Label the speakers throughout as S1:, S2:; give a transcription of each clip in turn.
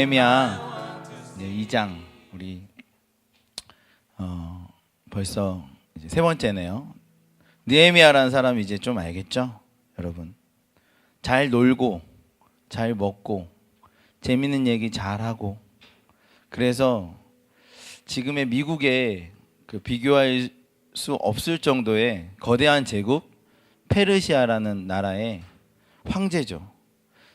S1: 느헤미야 2장 우리 벌써 이제 세 번째네요. 느헤미야라는 사람이 이제 좀 알겠죠, 여러분? 잘 놀고 잘 먹고 재밌는 얘기 잘 하고, 그래서 지금의 미국에 그 비교할 수 없을 정도의 거대한 제국 페르시아라는 나라의 황제죠.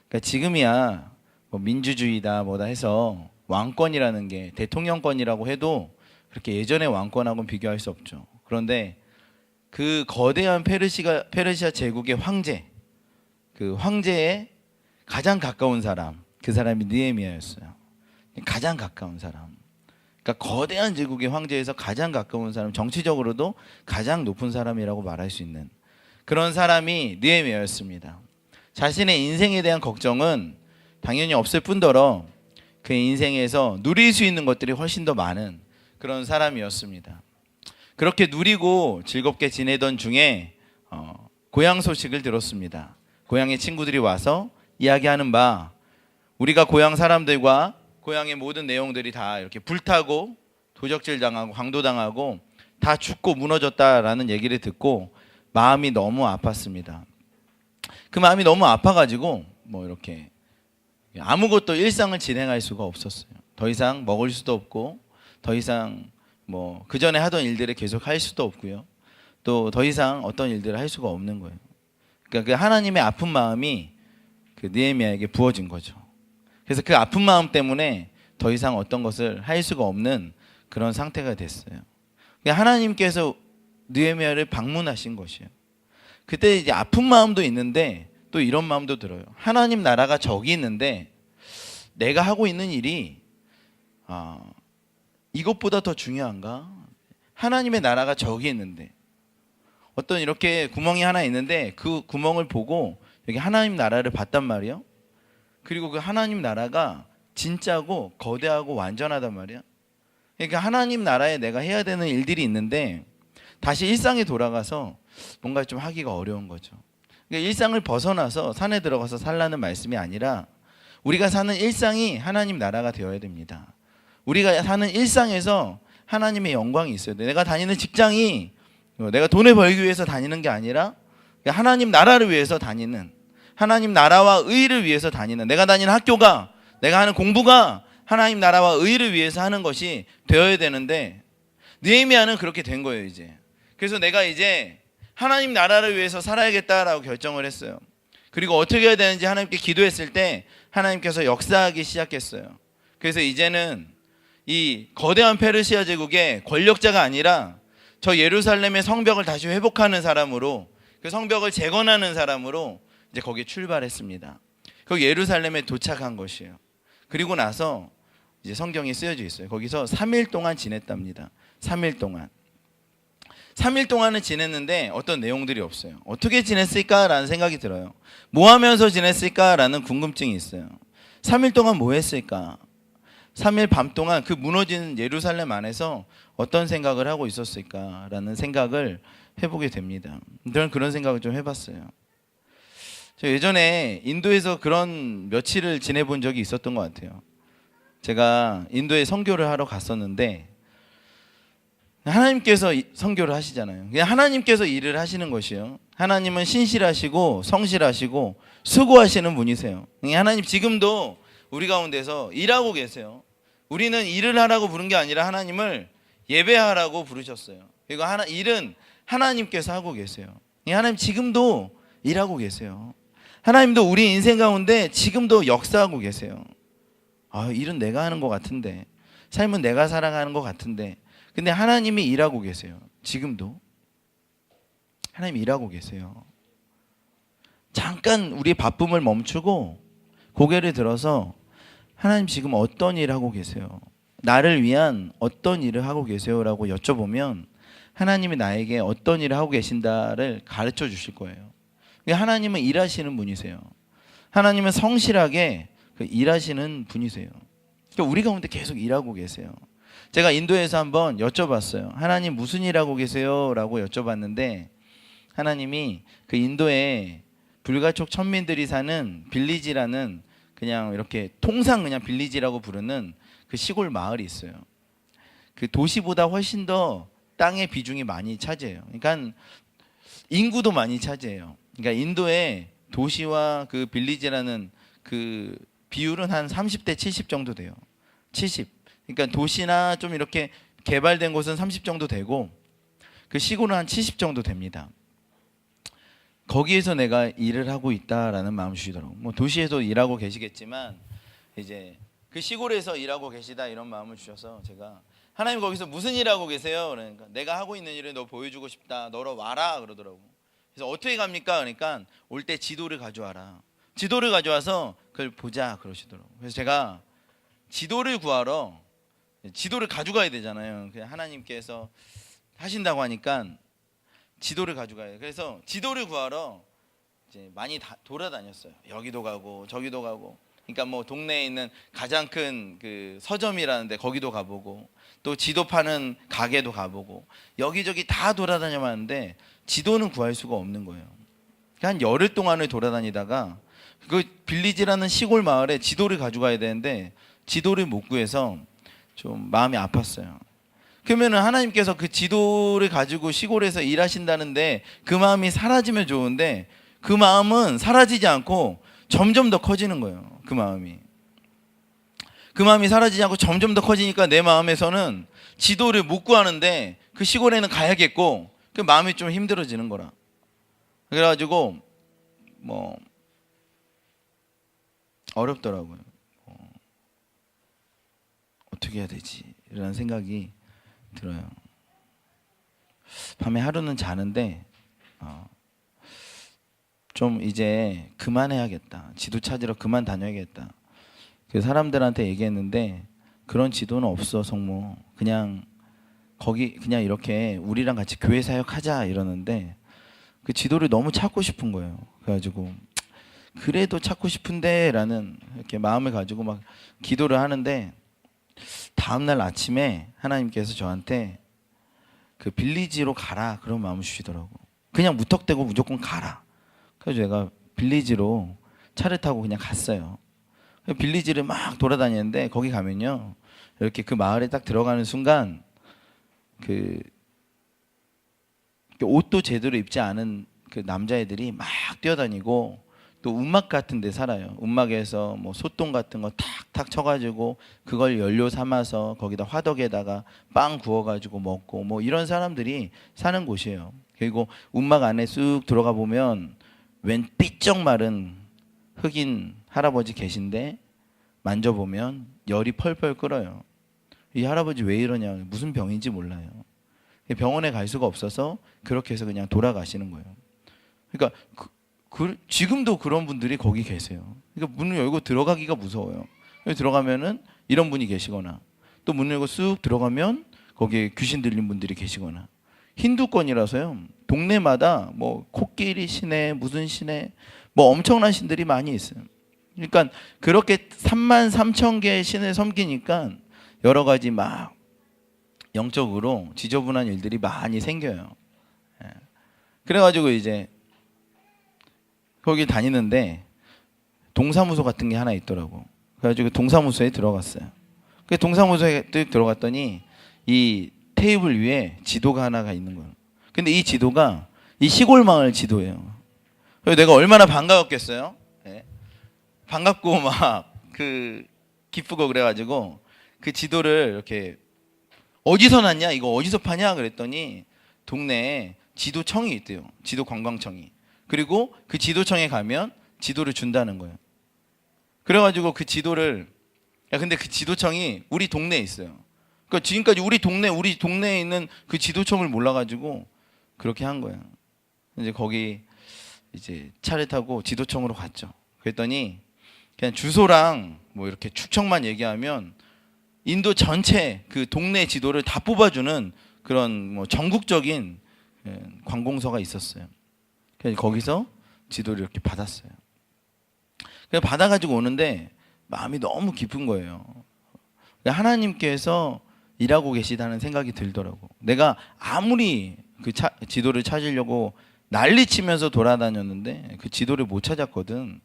S1: 그러니까 지금이야 뭐 민주주의다 뭐다 해서 왕권이라는 게 대통령권이라고 해도 그렇게 예전의 왕권하고는 비교할 수 없죠. 그런데 그 거대한 페르시아 제국의 황제, 그 황제의 가장 가까운 사람, 그 사람이 느헤미야였어요. 가장 가까운 사람. 그러니까 거대한 제국의 황제에서 가장 가까운 사람, 정치적으로도 가장 높은 사람이라고 말할 수 있는 그런 사람이 느헤미야였습니다. 자신의 인생에 대한 걱정은 당연히 없을 뿐더러 그의 인생에서 누릴 수 있는 것들이 훨씬 더 많은 그런 사람이었습니다. 그렇게 누리고 즐겁게 지내던 중에 고향 소식을 들었습니다. 고향의 친구들이 와서 이야기하는 바, 우리가 고향 사람들과 고향의 모든 내용들이 다 이렇게 불타고 도적질 당하고 강도 당하고 다 죽고 무너졌다라는 얘기를 듣고 마음이 너무 아팠습니다. 그 마음이 너무 아파가지고 뭐 이렇게 아무것도 일상을 진행할 수가 없었어요. 더 이상 먹을 수도 없고, 더 이상 뭐 그 전에 하던 일들을 계속 할 수도 없고요. 또 더 이상 어떤 일들을 할 수가 없는 거예요. 그러니까 그 하나님의 아픈 마음이 그 느헤미야에게 부어진 거죠. 그래서 그 아픈 마음 때문에 더 이상 어떤 것을 할 수가 없는 그런 상태가 됐어요. 하나님께서 느헤미야를 방문하신 것이에요. 그때 이제 아픈 마음도 있는데 또 이런 마음도 들어요. 하나님 나라가 저기 있는데 내가 하고 있는 일이 이것보다 더 중요한가? 하나님의 나라가 저기 있는데, 어떤 이렇게 구멍이 하나 있는데 그 구멍을 보고 여기 하나님 나라를 봤단 말이에요. 그리고 그 하나님 나라가 진짜고 거대하고 완전하단 말이야. 그러니까 하나님 나라에 내가 해야 되는 일들이 있는데 다시 일상에 돌아가서 뭔가 좀 하기가 어려운 거죠. 그러니까 일상을 벗어나서 산에 들어가서 살라는 말씀이 아니라 우리가 사는 일상이 하나님 나라가 되어야 됩니다. 우리가 사는 일상에서 하나님의 영광이 있어야 돼. 내가 다니는 직장이 내가 돈을 벌기 위해서 다니는 게 아니라 하나님 나라를 위해서 다니는, 하나님 나라와 의를 위해서 다니는, 내가 다니는 학교가, 내가 하는 공부가 하나님 나라와 의를 위해서 하는 것이 되어야 되는데, 느헤미야는 그렇게 된 거예요 이제. 그래서 내가 이제 하나님 나라를 위해서 살아야겠다라고 결정을 했어요. 그리고 어떻게 해야 되는지 하나님께 기도했을 때 하나님께서 역사하기 시작했어요. 그래서 이제는 이 거대한 페르시아 제국의 권력자가 아니라 저 예루살렘의 성벽을 다시 회복하는 사람으로, 그 성벽을 재건하는 사람으로 이제 거기에 출발했습니다. 그 예루살렘에 도착한 것이에요. 그리고 나서 이제 성경에 쓰여져 있어요. 거기서 3일 동안 지냈답니다. 3일 동안. 3일 동안은 지냈는데 어떤 내용들이 없어요. 어떻게 지냈을까라는 생각이 들어요. 뭐 하면서 지냈을까라는 궁금증이 있어요. 3일 동안 뭐 했을까? 3일 밤 동안 그 무너진 예루살렘 안에서 어떤 생각을 하고 있었을까라는 생각을 해보게 됩니다. 저는 그런 생각을 좀 해봤어요. 저 예전에 인도에서 그런 며칠을 지내본 적이 있었던 것 같아요. 제가 인도에 선교를 하러 갔었는데, 하나님께서 선교를 하시잖아요. 그냥 하나님께서 일을 하시는 것이에요. 하나님은 신실하시고 성실하시고 수고하시는 분이세요. 하나님 지금도 우리 가운데서 일하고 계세요. 우리는 일을 하라고 부른 게 아니라 하나님을 예배하라고 부르셨어요. 그리고 일은 하나님께서 하고 계세요. 하나님 지금도 일하고 계세요. 하나님도 우리 인생 가운데 지금도 역사하고 계세요. 일은 내가 하는 것 같은데, 삶은 내가 살아가는 것 같은데, 근데 하나님이 일하고 계세요. 지금도 하나님이 일하고 계세요. 잠깐 우리 바쁨을 멈추고 고개를 들어서 하나님 지금 어떤 일을 하고 계세요? 나를 위한 어떤 일을 하고 계세요? 라고 여쭤보면 하나님이 나에게 어떤 일을 하고 계신다를 가르쳐 주실 거예요. 하나님은 일하시는 분이세요. 하나님은 성실하게 일하시는 분이세요. 그러니까 우리 가운데 계속 일하고 계세요. 제가 인도에서 한번 여쭤봤어요. 하나님 무슨 일 하고 계세요? 라고 여쭤봤는데 하나님이 그 인도에 불가촉 천민들이 사는 빌리지라는 그냥 이렇게 통상 그냥 빌리지라고 부르는 그 시골 마을이 있어요. 그 도시보다 훨씬 더 땅의 비중이 많이 차지해요. 그러니까 인구도 많이 차지해요. 그러니까 인도의 도시와 그 빌리지라는 그 비율은 한 30대 70 정도 돼요. 70. 그러니까 도시나 좀 이렇게 개발된 곳은 30 정도 되고 그 시골은 한 70 정도 됩니다. 거기에서 내가 일을 하고 있다라는 마음을 주시더라고요. 뭐 도시에서 일하고 계시겠지만 이제 그 시골에서 일하고 계시다 이런 마음을 주셔서 제가 하나님 거기서 무슨 일 하고 계세요? 그러니까 내가 하고 있는 일을 너 보여주고 싶다. 너로 와라 그러더라고. 그래서 어떻게 갑니까? 그러니까 올 때 지도를 가져와라. 지도를 가져와서 그걸 보자 그러시더라고. 그래서 제가 지도를 구하러 지도를 가져가야 되잖아요. 그냥 하나님께서 하신다고 하니까 지도를 가져가요. 그래서 지도를 구하러 이제 많이 돌아다녔어요. 여기도 가고 저기도 가고. 그러니까 뭐 동네에 있는 가장 큰 그 서점이라는데 거기도 가보고 또 지도 파는 가게도 가보고 여기저기 다 돌아다녀봤는데 지도는 구할 수가 없는 거예요. 한 열흘 동안을 돌아다니다가 그 빌리지라는 시골 마을에 지도를 가져가야 되는데 지도를 못 구해서 좀 마음이 아팠어요. 그러면은 하나님께서 그 지도를 가지고 시골에서 일하신다는데 그 마음이 사라지면 좋은데 그 마음은 사라지지 않고 점점 더 커지는 거예요. 그 마음이 사라지지 않고 점점 더 커지니까 내 마음에서는 지도를 못 구하는데 그 시골에는 가야겠고 그 마음이 좀 힘들어지는 거라. 그래가지고 뭐 어렵더라고요. 어떻게 해야 되지? 이런 생각이 들어요. 밤에 하루는 자는데 좀 이제 그만해야겠다. 지도 찾으러 그만 다녀야겠다. 그 사람들한테 얘기했는데 그런 지도는 없어 성모. 그냥 거기 그냥 이렇게 우리랑 같이 교회 사역하자 이러는데 그 지도를 너무 찾고 싶은 거예요. 그래가지고 그래도 찾고 싶은데라는 이렇게 마음을 가지고 막 기도를 하는데 다음날 아침에 하나님께서 저한테 그 빌리지로 가라 그런 마음을 주시더라고. 그냥 무턱대고 무조건 가라. 그래서 제가 빌리지로 차를 타고 그냥 갔어요. 빌리지를 막 돌아다니는데 거기 가면요 이렇게 그 마을에 딱 들어가는 순간 그 옷도 제대로 입지 않은 그 남자애들이 막 뛰어다니고 또 움막 같은 데 살아요. 움막에서 뭐 소똥 같은 거 탁탁 쳐가지고 그걸 연료 삼아서 거기다 화덕에다가 빵 구워가지고 먹고 뭐 이런 사람들이 사는 곳이에요. 그리고 움막 안에 쑥 들어가 보면 웬 삐쩍 마른 흑인 할아버지 계신데 만져보면 열이 펄펄 끓어요. 이 할아버지 왜 이러냐, 무슨 병인지 몰라요. 병원에 갈 수가 없어서 그렇게 해서 그냥 돌아가시는 거예요. 그러니까 지금도 그런 분들이 거기 계세요. 그러니까 문을 열고 들어가기가 무서워요. 들어가면은 이런 분이 계시거나 또 문을 열고 쑥 들어가면 거기에 귀신 들린 분들이 계시거나 힌두권이라서요. 동네마다 뭐 코끼리 신에 무슨 신에 뭐 엄청난 신들이 많이 있어요. 그러니까 그렇게 33,000개의 신을 섬기니까 여러 가지 막 영적으로 지저분한 일들이 많이 생겨요. 그래가지고 이제 거기 다니는데 동사무소 같은 게 하나 있더라고. 그래가지고 동사무소에 들어갔어요. 그 동사무소에 들어갔더니 이 테이블 위에 지도가 하나가 있는 거예요. 근데 이 지도가 이 시골 마을 지도예요. 그래서 내가 얼마나 반가웠겠어요. 네. 반갑고 막 그 기쁘고 그래가지고 그 지도를 이렇게 어디서 났냐, 이거 어디서 파냐 그랬더니 동네에 지도청이 있대요. 지도 관광청이. 그리고 그 지도청에 가면 지도를 준다는 거예요. 그래가지고 그 지도를 근데 그 지도청이 우리 동네에 있어요. 그러니까 지금까지 우리 동네에 있는 그 지도청을 몰라가지고 그렇게 한 거예요. 이제 거기 이제 차를 타고 지도청으로 갔죠. 그랬더니 그냥 주소랑 뭐 이렇게 축척만 얘기하면 인도 전체 그 동네 지도를 다 뽑아주는 그런 뭐 전국적인 관공서가 있었어요. 그래서 거기서 지도를 이렇게 받았어요. 그래서 받아가지고 오는데 마음이 너무 깊은 거예요. 하나님께서 일하고 계시다는 생각이 들더라고. 내가 아무리 그 지도를 찾으려고 난리치면서 돌아다녔는데 그 지도를 못 찾았거든.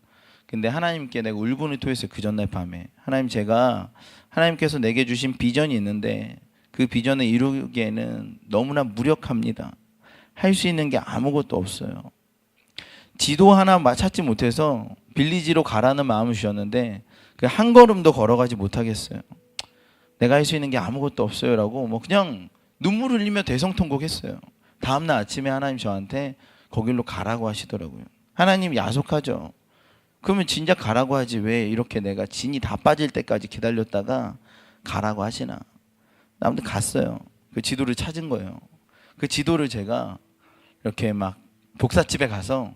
S1: 근데 하나님께 내가 울분을 토했어요. 그 전날 밤에. 하나님, 제가 하나님께서 내게 주신 비전이 있는데 그 비전을 이루기에는 너무나 무력합니다. 할 수 있는 게 아무것도 없어요. 지도 하나 찾지 못해서 빌리지로 가라는 마음을 주셨는데 그 한 걸음도 걸어가지 못하겠어요. 내가 할 수 있는 게 아무것도 없어요라고 뭐 그냥 눈물 흘리며 대성통곡했어요. 다음날 아침에 하나님 저한테 거길로 가라고 하시더라고요. 하나님 야속하죠. 그러면 진작 가라고 하지 왜 이렇게 내가 진이 다 빠질 때까지 기다렸다가 가라고 하시나. 아무튼 갔어요. 그 지도를 찾은 거예요. 그 지도를 제가 이렇게 막 복사집에 가서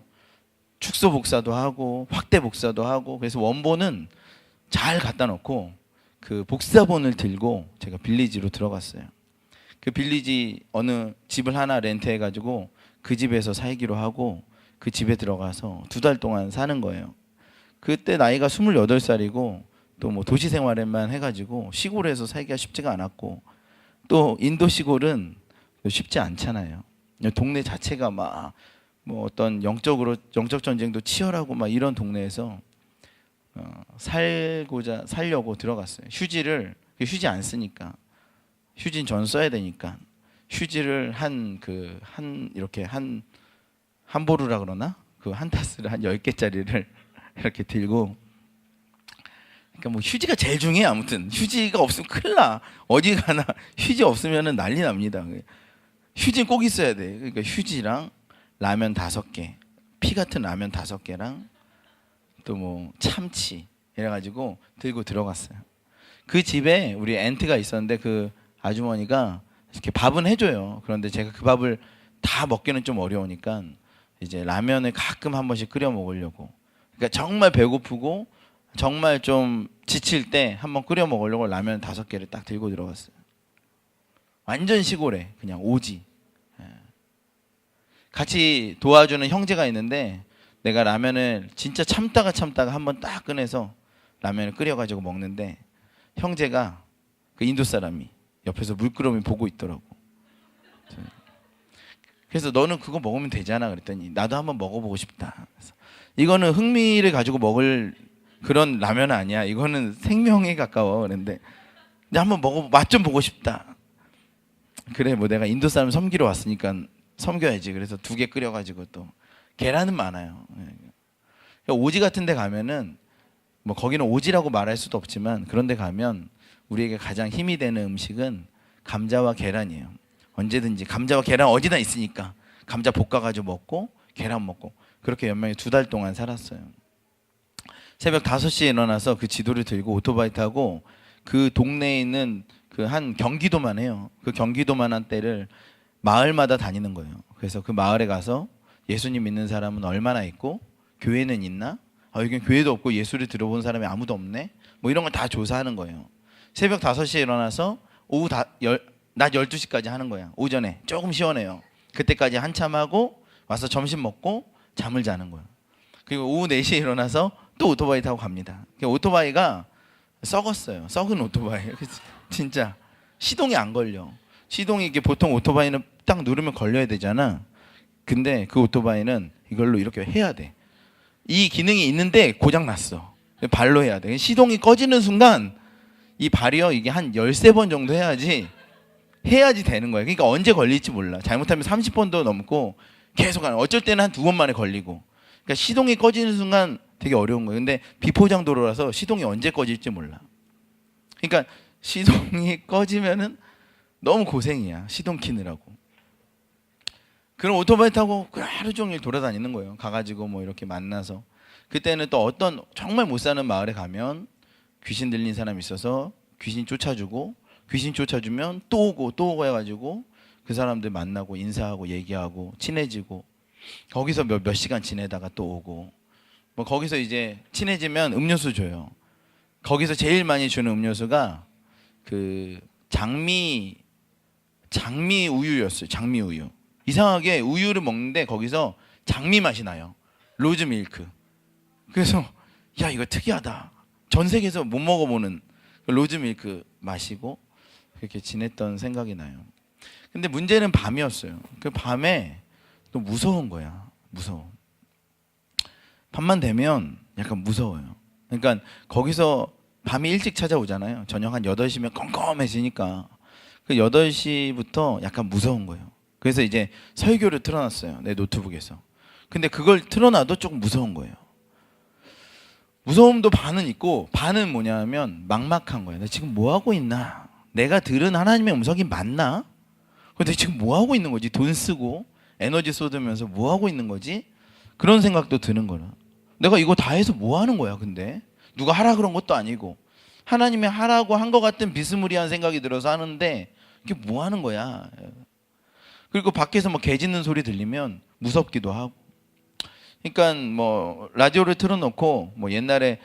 S1: 축소 복사도 하고 확대 복사도 하고, 그래서 원본은 잘 갖다 놓고 그 복사본을 들고 제가 빌리지로 들어갔어요. 그 빌리지 어느 집을 하나 렌트해 가지고 그 집에서 살기로 하고 그 집에 들어가서 2달 동안 사는 거예요. 그때 나이가 28살이고 또 뭐 도시 생활에만 해가지고 시골에서 살기가 쉽지가 않았고, 또 인도 시골은 쉽지 않잖아요. 동네 자체가 막 뭐 어떤 영적 전쟁도 치열하고 막 이런 동네에서 살려고 들어갔어요. 휴지 안 쓰니까, 휴지는 전 써야 되니까 휴지를 이렇게 한 보루라 그러나 그 한 타스를 한 10개짜리를 이렇게 들고, 그러니까 뭐 휴지가 제일 중요해. 아무튼 휴지가 없으면 큰일 나. 어디 가나 휴지 없으면은 난리 납니다. 휴지는 꼭 있어야 돼. 그러니까 휴지랑 라면 5개, 피 같은 라면 5개랑 또 뭐 참치 이래가지고 들고 들어갔어요. 그 집에 우리 앤트가 있었는데 그 아주머니가 이렇게 밥은 해줘요. 그런데 제가 그 밥을 다 먹기는 좀 어려우니까 이제 라면을 가끔 한 번씩 끓여 먹으려고, 그러니까 정말 배고프고 정말 좀 지칠 때 한번 끓여 먹으려고 라면 5개를 딱 들고 들어갔어요. 완전 시골에 그냥 오지. 같이 도와주는 형제가 있는데 내가 라면을 진짜 참다가 한번 딱 꺼내서 라면을 끓여가지고 먹는데 형제가, 그 인도 사람이 옆에서 물끄러미 보고 있더라고. 그래서 너는 그거 먹으면 되잖아 그랬더니 나도 한번 먹어보고 싶다. 그래서 이거는 흥미를 가지고 먹을 그런 라면 아니야. 이거는 생명에 가까워. 그런데 한번 맛 좀 보고 싶다. 그래, 뭐 내가 인도 사람 섬기러 왔으니까 섬겨야지. 그래서 2개 끓여가지고, 또 계란은 많아요. 오지 같은 데 가면은 뭐 거기는 오지라고 말할 수도 없지만 그런 데 가면 우리에게 가장 힘이 되는 음식은 감자와 계란이에요. 언제든지 감자와 계란 어디나 있으니까 감자 볶아가지고 먹고 계란 먹고, 그렇게 연명히 2달 동안 살았어요. 새벽 5시에 일어나서 그 지도를 들고 오토바이 타고 그 동네에 있는 그 한 경기도만 해요. 그 경기도만한 때를 마을마다 다니는 거예요. 그래서 그 마을에 가서 예수님 믿는 사람은 얼마나 있고 교회는 있나? 여기 교회도 없고 예수를 들어본 사람이 아무도 없네? 뭐 이런 걸 다 조사하는 거예요. 새벽 5시에 일어나서 낮 12시까지 하는 거야. 오전에 조금 시원해요. 그때까지 한참 하고 와서 점심 먹고 잠을 자는 거예요. 그리고 오후 4시에 일어나서 또 오토바이 타고 갑니다. 오토바이가 썩었어요. 썩은 오토바이. 진짜 시동이 안 걸려. 시동이 이게 보통 오토바이는 딱 누르면 걸려야 되잖아. 근데 그 오토바이는 이걸로 이렇게 해야 돼. 이 기능이 있는데 고장 났어. 발로 해야 돼. 시동이 꺼지는 순간 이 발이요, 이게 한 13번 정도 해야지 되는 거예요. 그러니까 언제 걸릴지 몰라. 잘못하면 30번도 넘고 계속 하는. 어쩔 때는 한 2번 만에 걸리고. 그러니까 시동이 꺼지는 순간 되게 어려운 거예요. 근데 비포장 도로라서 시동이 언제 꺼질지 몰라. 그러니까 시동이 꺼지면은 너무 고생이야. 시동 키느라고. 그럼 오토바이 타고 하루 종일 돌아다니는 거예요. 가가지고 뭐 이렇게 만나서. 그때는 또 어떤 정말 못 사는 마을에 가면 귀신 들린 사람이 있어서 귀신 쫓아주고, 귀신 쫓아주면 또 오고 해가지고 그 사람들 만나고 인사하고 얘기하고 친해지고, 거기서 몇 시간 지내다가 또 오고, 뭐 거기서 이제 친해지면 음료수 줘요. 거기서 제일 많이 주는 음료수가 그 장미 우유였어요. 장미 우유. 이상하게 우유를 먹는데 거기서 장미 맛이 나요. 로즈 밀크. 그래서 야, 이거 특이하다. 전 세계에서 못 먹어보는 로즈 밀크 마시고 그렇게 지냈던 생각이 나요. 근데 문제는 밤이었어요. 그 밤에 또 무서운 거야. 무서워. 밤만 되면 약간 무서워요. 그러니까 거기서 밤이 일찍 찾아오잖아요. 저녁 한 8시면 컴컴해지니까 그 8시부터 약간 무서운 거예요. 그래서 이제 설교를 틀어놨어요. 내 노트북에서. 근데 그걸 틀어놔도 조금 무서운 거예요. 무서움도 반은 있고 반은 뭐냐면 막막한 거예요. 내가 지금 뭐 하고 있나? 내가 들은 하나님의 음성이 맞나? 근데 지금 뭐 하고 있는 거지? 돈 쓰고 에너지 쏟으면서 뭐 하고 있는 거지? 그런 생각도 드는 거라. 내가 이거 다 해서 뭐 하는 거야? 근데 누가 하라 그런 것도 아니고 하나님이 하라고 한 것 같은 비스무리한 생각이 들어서 하는데 이게 뭐 하는 거야? 그리고 밖에서 뭐 개 짖는 소리 들리면 무섭기도 하고. 그러니까 뭐 라디오를 틀어놓고 뭐 옛날에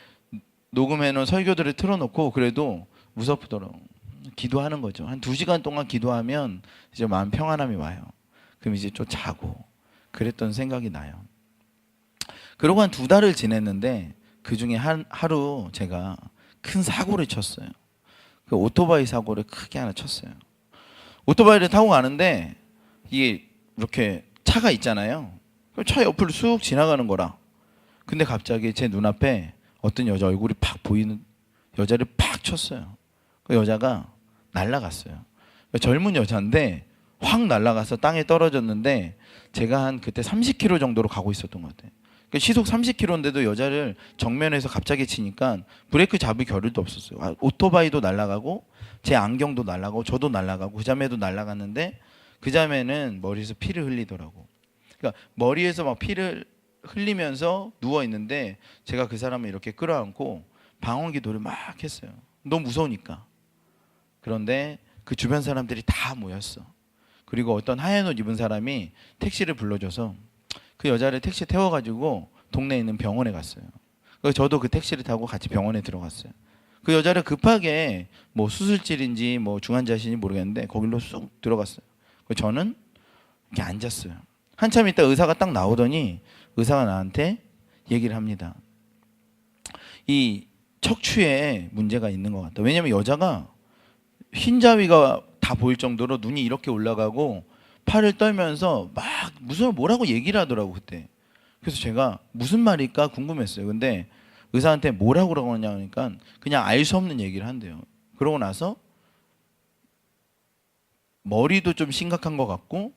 S1: 녹음해놓은 설교들을 틀어놓고 그래도 무섭더라고. 기도하는 거죠. 한 2시간 동안 기도하면 이제 마음 평안함이 와요. 그럼 이제 좀 자고 그랬던 생각이 나요. 그러고 한 2달을 지냈는데 그 중에 하루 제가 큰 사고를 쳤어요. 그 오토바이 사고를 크게 하나 쳤어요. 오토바이를 타고 가는데 이게 이렇게 차가 있잖아요. 차 옆으로 쑥 지나가는 거라. 근데 갑자기 제 눈앞에 어떤 여자 얼굴이 팍 보이는 여자를 팍 쳤어요. 그 여자가 날아갔어요. 젊은 여자인데 확 날아가서 땅에 떨어졌는데 제가 한 그때 30km 정도로 가고 있었던 것 같아요. 시속 30km인데도 여자를 정면에서 갑자기 치니까 브레이크 잡을 겨를도 없었어요. 오토바이도 날아가고 제 안경도 날아가고 저도 날아가고 그 자매도 날아갔는데 그 자매는 머리에서 피를 흘리더라고. 그러니까 머리에서 막 피를 흘리면서 누워 있는데 제가 그 사람을 이렇게 끌어안고 방언 기도를 막 했어요. 너무 무서우니까. 그런데 그 주변 사람들이 다 모였어. 그리고 어떤 하얀 옷 입은 사람이 택시를 불러줘서 그 여자를 택시에 태워가지고 동네에 있는 병원에 갔어요. 그래서 저도 그 택시를 타고 같이 병원에 들어갔어요. 그 여자를 급하게 뭐 수술실인지 뭐 중환자실인지 모르겠는데 거길로 쑥 들어갔어요. 저는 이렇게 앉았어요. 한참 있다 의사가 딱 나오더니 의사가 나한테 얘기를 합니다. 이 척추에 문제가 있는 것 같다. 왜냐면 여자가 흰자위가 다 보일 정도로 눈이 이렇게 올라가고 팔을 떨면서 막 무슨 뭐라고 얘기를 하더라고 그때. 그래서 제가 무슨 말일까 궁금했어요. 근데 의사한테 뭐라고 그러냐 하니까 그냥 알 수 없는 얘기를 한대요. 그러고 나서 머리도 좀 심각한 것 같고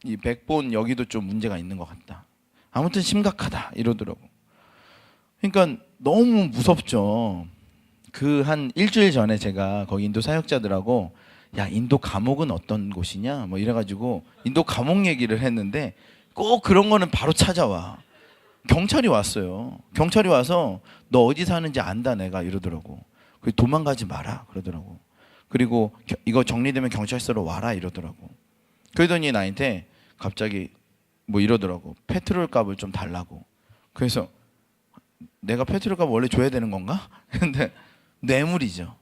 S1: 이 백본 여기도 좀 문제가 있는 것 같다. 아무튼 심각하다 이러더라고. 그러니까 너무 무섭죠. 그 한 일주일 전에 제가 거기 인도 사역자들하고 야 인도 감옥은 어떤 곳이냐 뭐 이래가지고 인도 감옥 얘기를 했는데 꼭 그런 거는 바로 찾아와. 경찰이 왔어요. 경찰이 와서 너 어디 사는지 안다 내가 이러더라고. 그리고 도망가지 마라 그러더라고. 그리고 이거 정리되면 경찰서로 와라 이러더라고. 그러더니 나한테 갑자기 뭐 이러더라고. 페트롤 값을 좀 달라고. 그래서 내가 페트롤 값 원래 줘야 되는 건가? 근데 뇌물이죠.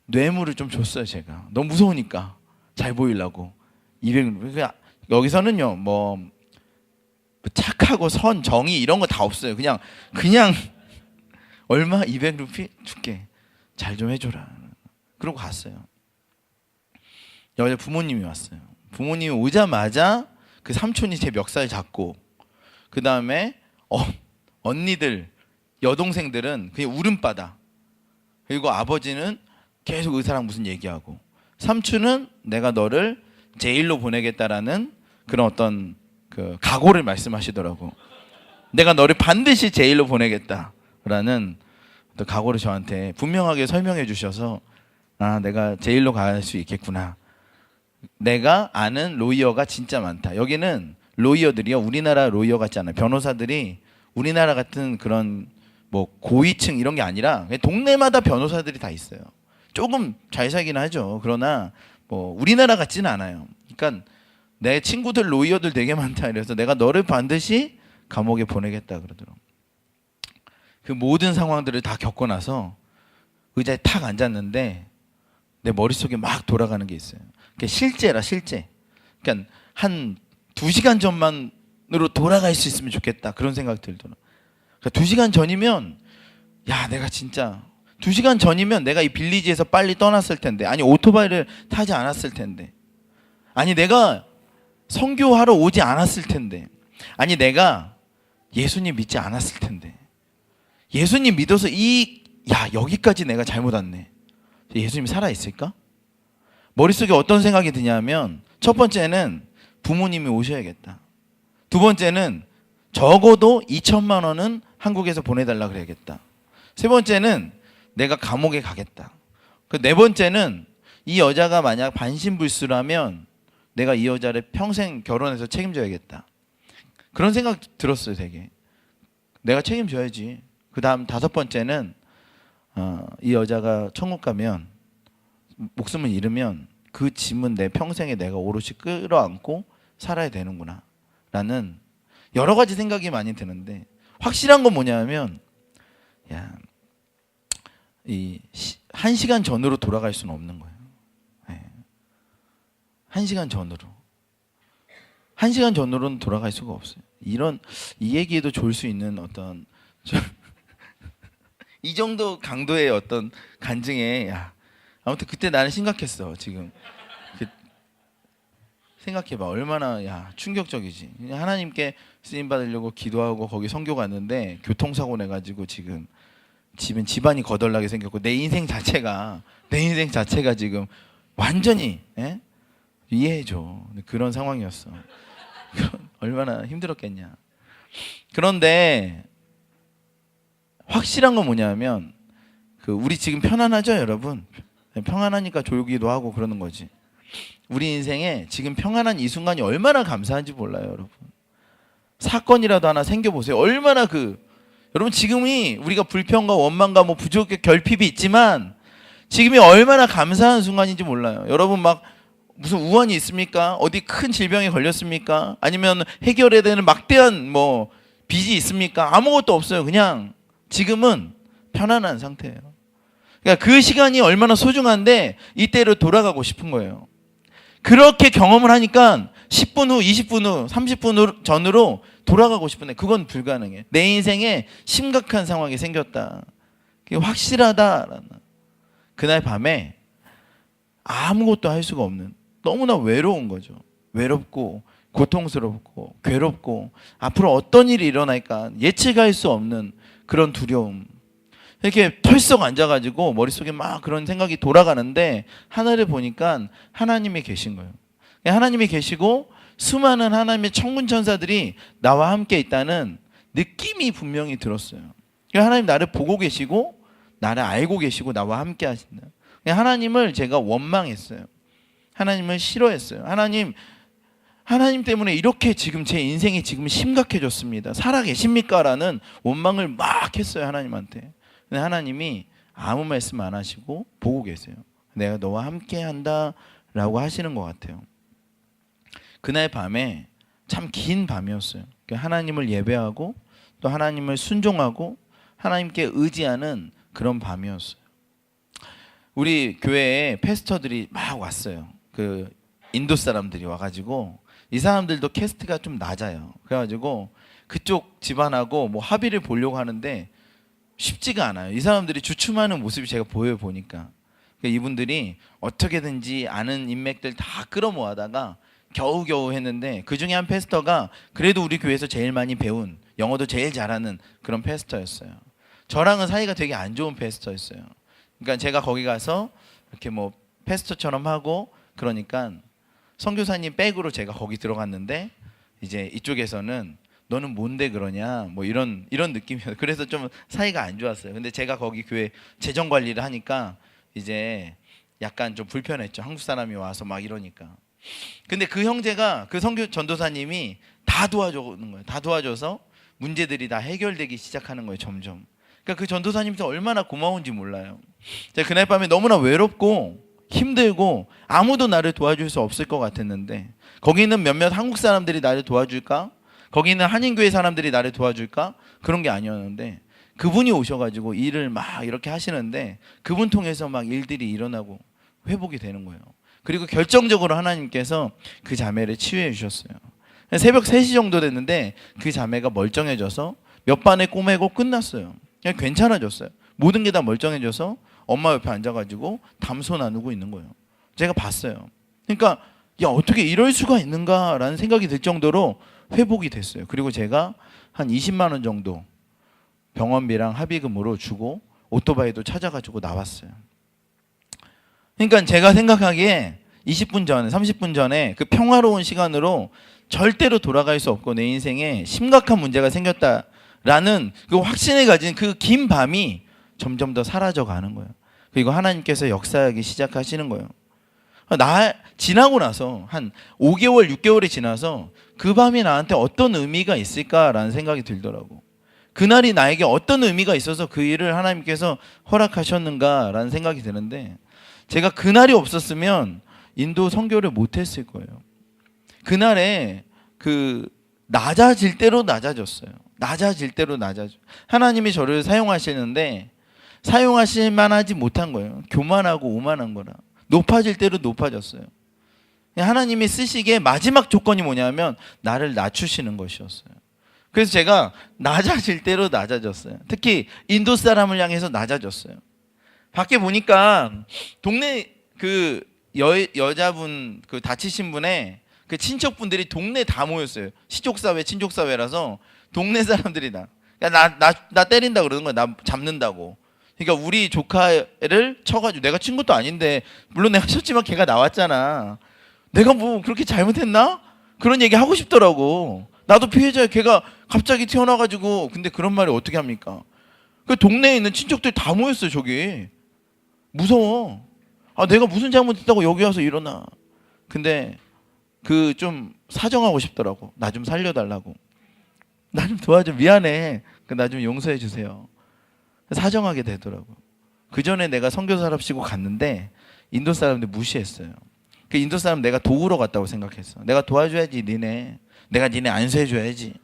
S1: 뇌물을 좀 줬어요 제가. 너무 무서우니까 잘 보이려고. 200. 여기서는요 뭐 착하고 선 정의 이런 거 다 없어요. 그냥 얼마 200루피 줄게. 잘 좀 해줘라. 그러고 갔어요. 여자 부모님이 왔어요. 부모님이 오자마자 그 삼촌이 제 멱살 잡고 그 다음에 언니들 여동생들은 그냥 울음바다. 그리고 아버지는 계속 의사랑 무슨 얘기하고 삼촌은 내가 너를 제일로 보내겠다라는 그런 어떤 그 각오를 말씀하시더라고. 내가 너를 반드시 제일로 보내겠다라는 어떤 각오를 저한테 분명하게 설명해 주셔서 아 내가 제일로 갈 수 있겠구나. 내가 아는 로이어가 진짜 많다. 여기는 로이어들이요 우리나라 로이어 같지 않아요. 변호사들이 우리나라 같은 그런 뭐 고위층 이런 게 아니라 동네마다 변호사들이 다 있어요. 조금 잘 살긴 하죠. 그러나 뭐 우리나라 같지는 않아요. 그러니까 내 친구들 로이어들 되게 많다. 이래서 내가 너를 반드시 감옥에 보내겠다 그러더라고. 그 모든 상황들을 다 겪고 나서 의자에 탁 앉았는데 내 머릿속에 막 돌아가는 게 있어요. 그게 실제라 실제. 그러니까 한 2시간 전만으로 돌아갈 수 있으면 좋겠다. 그런 생각이 들더라고. 그러니까 2시간 전이면 야 내가 진짜 2시간 전이면 내가 이 빌리지에서 빨리 떠났을 텐데 아니 오토바이를 타지 않았을 텐데 아니 내가 선교하러 오지 않았을 텐데 아니 내가 예수님 믿지 않았을 텐데. 예수님 믿어서 여기까지 내가 잘못 왔네. 예수님이 살아있을까? 머릿속에 어떤 생각이 드냐면, 첫 번째는 부모님이 오셔야겠다. 두 번째는 적어도 2천만 원은 한국에서 보내달라 그래야겠다. 세 번째는 내가 감옥에 가겠다. 네 번째는 이 여자가 만약 반신불수라면 내가 이 여자를 평생 결혼해서 책임져야겠다. 그런 생각 들었어요, 되게. 내가 책임져야지. 그 다음 다섯 번째는 이 여자가 천국 가면, 목숨을 잃으면 그 짐은 내 평생에 내가 오롯이 끌어안고 살아야 되는구나 라는 여러 가지 생각이 많이 드는데, 확실한 건 뭐냐면, 이 1시간 전으로 돌아갈 수는 없는 거예요. 1시간 전으로. 1시간 전으로는 돌아갈 수가 없어요. 이 얘기에도 좋을 수 있는 어떤 이 정도 강도의 어떤 간증에, 아무튼 그때 나는 심각했어. 지금 생각해봐. 얼마나 충격적이지. 그냥 하나님께 쓰임 받으려고 기도하고 거기 선교 갔는데 교통사고 내가지고 지금 집안이 거덜나게 생겼고 내 인생 자체가 지금 완전히 이해해줘. 그런 상황이었어. 얼마나 힘들었겠냐. 그런데 확실한 건 뭐냐면, 우리 지금 편안하죠, 여러분? 평안하니까 졸기도 하고 그러는 거지. 우리 인생에 지금 평안한 이 순간이 얼마나 감사한지 몰라요, 여러분. 사건이라도 하나 생겨보세요. 얼마나 여러분, 지금이 우리가 불평과 원망과 부족과 결핍이 있지만 지금이 얼마나 감사한 순간인지 몰라요. 여러분, 막 무슨 우환이 있습니까? 어디 큰 질병에 걸렸습니까? 아니면 해결해야 되는 막대한 빚이 있습니까? 아무것도 없어요. 그냥 지금은 편안한 상태예요. 그러니까 그 시간이 얼마나 소중한데 이때로 돌아가고 싶은 거예요. 그렇게 경험을 하니까 10분 후, 20분 후, 30분 후 전으로 돌아가고 싶은데 그건 불가능해. 내 인생에 심각한 상황이 생겼다. 그게 확실하다라는. 그날 밤에 아무것도 할 수가 없는, 너무나 외로운 거죠. 외롭고 고통스럽고 괴롭고 앞으로 어떤 일이 일어날까 예측할 수 없는 그런 두려움. 이렇게 털썩 앉아가지고 머릿속에 막 그런 생각이 돌아가는데 하늘을 보니까 하나님이 계신 거예요. 하나님이 계시고 수많은 하나님의 천군 천사들이 나와 함께 있다는 느낌이 분명히 들었어요. 하나님 나를 보고 계시고 나를 알고 계시고 나와 함께 하신다. 하나님을 제가 원망했어요. 하나님을 싫어했어요. 하나님 때문에 이렇게 지금 제 인생이 지금 심각해졌습니다. 살아 계십니까? 라는 원망을 막 했어요, 하나님한테. 근데 하나님이 아무 말씀 안 하시고 보고 계세요. 내가 너와 함께 한다 라고 하시는 것 같아요. 그날 밤에 참 긴 밤이었어요. 하나님을 예배하고 또 하나님을 순종하고 하나님께 의지하는 그런 밤이었어요. 우리 교회에 패스터들이 막 왔어요. 인도 사람들이 와가지고, 이 사람들도 캐스트가 좀 낮아요. 그래가지고 그쪽 집안하고 합의를 보려고 하는데 쉽지가 않아요. 이 사람들이 주춤하는 모습이 제가 보니까. 이분들이 어떻게든지 아는 인맥들 다 끌어모아다가 겨우겨우 했는데, 그 중에 한 패스터가 그래도 우리 교회에서 제일 많이 배운, 영어도 제일 잘하는 그런 패스터였어요. 저랑은 사이가 되게 안 좋은 패스터였어요. 그러니까 제가 거기 가서 이렇게 패스터처럼 하고 그러니까 선교사님 백으로 제가 거기 들어갔는데, 이제 이쪽에서는 너는 뭔데 그러냐 이런 느낌이었어요. 그래서 좀 사이가 안 좋았어요. 근데 제가 거기 교회 재정 관리를 하니까 이제 약간 좀 불편했죠. 한국 사람이 와서 막 이러니까. 근데 그 형제가, 그 선교 전도사님이 다 도와주는 거예요. 다 도와줘서 문제들이 다 해결되기 시작하는 거예요, 점점. 그러니까 그 전도사님도 얼마나 고마운지 몰라요. 제가 그날 밤에 너무나 외롭고 힘들고 아무도 나를 도와줄 수 없을 것 같았는데, 거기 있는 몇몇 한국 사람들이 나를 도와줄까? 거기 있는 한인교회 사람들이 나를 도와줄까? 그런 게 아니었는데, 그분이 오셔가지고 일을 막 이렇게 하시는데 그분 통해서 막 일들이 일어나고 회복이 되는 거예요. 그리고 결정적으로 하나님께서 그 자매를 치유해 주셨어요. 새벽 3시 정도 됐는데 그 자매가 멀쩡해져서 몇 반에 꼬매고 끝났어요. 그냥 괜찮아졌어요. 모든 게 다 멀쩡해져서 엄마 옆에 앉아가지고 담소 나누고 있는 거예요. 제가 봤어요. 그러니까 야, 어떻게 이럴 수가 있는가라는 생각이 들 정도로 회복이 됐어요. 그리고 제가 한 20만 원 정도 병원비랑 합의금으로 주고 오토바이도 찾아가지고 나왔어요. 그러니까 제가 생각하기에 20분 전에 30분 전에 그 평화로운 시간으로 절대로 돌아갈 수 없고 내 인생에 심각한 문제가 생겼다라는 그 확신을 가진 그 긴 밤이 점점 더 사라져 가는 거예요. 그리고 하나님께서 역사하기 시작하시는 거예요. 지나고 나서 한 5개월 6개월이 지나서 그 밤이 나한테 어떤 의미가 있을까라는 생각이 들더라고. 그날이 나에게 어떤 의미가 있어서 그 일을 하나님께서 허락하셨는가라는 생각이 드는데, 제가 그날이 없었으면 인도 선교를 못했을 거예요. 그날에 그 낮아질 대로 낮아졌어요. 낮아질 대로 낮아져. 하나님이 저를 사용하시는데 사용하실 만하지 못한 거예요. 교만하고 오만한 거라. 높아질 대로 높아졌어요. 하나님이 쓰시기에 마지막 조건이 뭐냐면 나를 낮추시는 것이었어요. 그래서 제가 낮아질 대로 낮아졌어요. 특히 인도 사람을 향해서 낮아졌어요. 밖에 보니까 동네 그 여자분 그 다치신 분의 그 친척분들이 동네 다 모였어요. 시족사회 친족사회라서 동네 사람들이 나 때린다 그러는 거야. 나 잡는다고. 그러니까 우리 조카를 쳐가지고, 내가 친 것도 아닌데, 물론 내가 쳤지만 걔가 나왔잖아. 내가 뭐 그렇게 잘못했나? 그런 얘기 하고 싶더라고. 나도 피해자야. 걔가 갑자기 튀어나와가지고. 근데 그런 말이 어떻게 합니까? 그 동네에 있는 친척들 다 모였어요. 저기 무서워. 내가 무슨 잘못했다고 여기 와서 일어나. 근데 그 좀 사정하고 싶더라고. 나 좀 살려달라고. 나 좀 도와줘. 미안해. 나 좀 용서해 주세요. 사정하게 되더라고. 그 전에 내가 선교사랍시고 갔는데 인도 사람들 무시했어요. 그 인도 사람 내가 도우러 갔다고 생각했어. 내가 도와줘야지 니네. 내가 니네 안수해줘야지.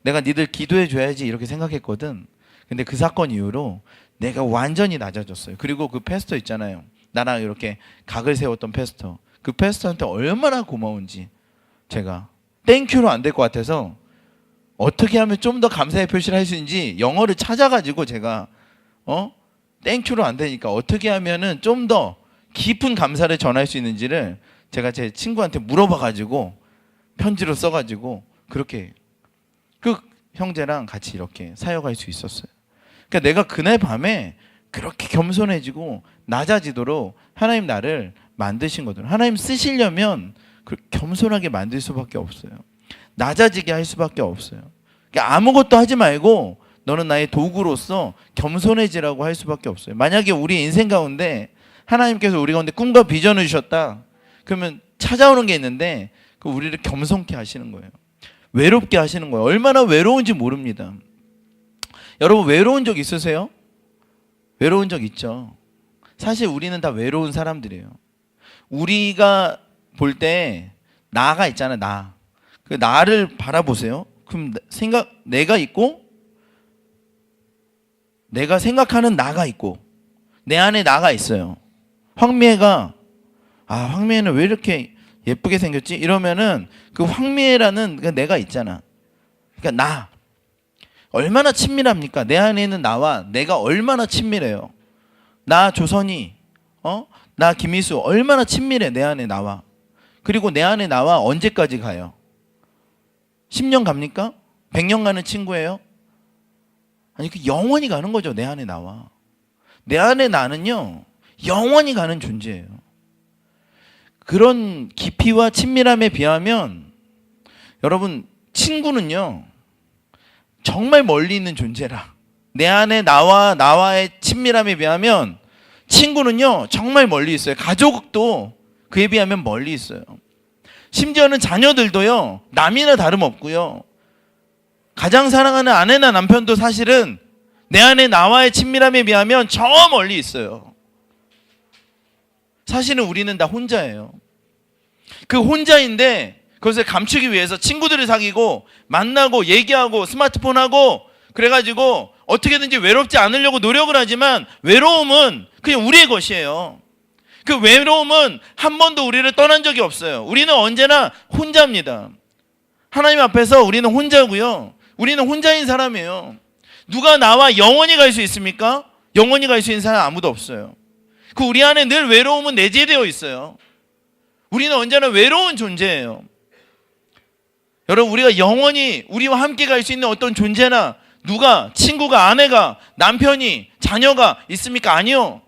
S1: 내가 니들 기도해줘야지 이렇게 생각했거든. 근데 그 사건 이후로 내가 완전히 낮아졌어요. 그리고 그 패스터 있잖아요. 나랑 이렇게 각을 세웠던 패스터. 그 패스터한테 얼마나 고마운지 제가 땡큐로 안 될 것 같아서 어떻게 하면 좀 더 감사의 표시를 할 수 있는지 영어를 찾아가지고 제가 땡큐로 안 되니까 어떻게 하면은 좀 더 깊은 감사를 전할 수 있는지를 제가 제 친구한테 물어봐가지고 편지로 써가지고 그렇게 그 형제랑 같이 이렇게 사역할 수 있었어요. 그러니까 내가 그날 밤에 그렇게 겸손해지고 낮아지도록 하나님 나를 만드신 거든. 하나님 쓰시려면 겸손하게 만들 수밖에 없어요. 낮아지게 할 수밖에 없어요. 그러니까 아무것도 하지 말고 너는 나의 도구로서 겸손해지라고 할 수밖에 없어요. 만약에 우리 인생 가운데 하나님께서 우리 가운데 꿈과 비전을 주셨다. 그러면 찾아오는 게 있는데 그 우리를 겸손케 하시는 거예요. 외롭게 하시는 거예요. 얼마나 외로운지 모릅니다. 여러분 외로운 적 있으세요? 외로운 적 있죠. 사실 우리는 다 외로운 사람들이에요. 우리가 볼 때 나가 있잖아요. 나. 그 나를 바라보세요. 그럼 내가 있고 내가 생각하는 나가 있고 내 안에 나가 있어요. 황미애가 황미애는 왜 이렇게 예쁘게 생겼지? 이러면은 그 황미애라는 그 내가 있잖아. 그러니까 나 얼마나 친밀합니까? 내 안에 있는 나와 내가 얼마나 친밀해요. 나 조선이 나 김희수 얼마나 친밀해. 내 안에 나와. 그리고 내 안에 나와 언제까지 가요? 10년 갑니까? 100년 가는 친구예요? 아니 그 영원히 가는 거죠. 내 안에 나와. 내 안에 나는요 영원히 가는 존재예요. 그런 깊이와 친밀함에 비하면 여러분 친구는요 정말 멀리 있는 존재라. 내 안에 나와의 친밀함에 비하면 친구는요 정말 멀리 있어요. 가족도 그에 비하면 멀리 있어요. 심지어는 자녀들도요 남이나 다름없고요. 가장 사랑하는 아내나 남편도 사실은 내 안에 나와의 친밀함에 비하면 저 멀리 있어요. 사실은 우리는 다 혼자예요. 그 혼자인데 그것을 감추기 위해서 친구들을 사귀고 만나고 얘기하고 스마트폰하고 그래가지고 어떻게든지 외롭지 않으려고 노력을 하지만 외로움은 그냥 우리의 것이에요. 그 외로움은 한 번도 우리를 떠난 적이 없어요. 우리는 언제나 혼자입니다. 하나님 앞에서 우리는 혼자고요. 우리는 혼자인 사람이에요. 누가 나와 영원히 갈 수 있습니까? 영원히 갈 수 있는 사람 아무도 없어요. 그 우리 안에 늘 외로움은 내재되어 있어요. 우리는 언제나 외로운 존재예요. 여러분, 우리가 영원히 우리와 함께 갈 수 있는 어떤 존재나 누가, 친구가, 아내가, 남편이, 자녀가 있습니까? 아니요.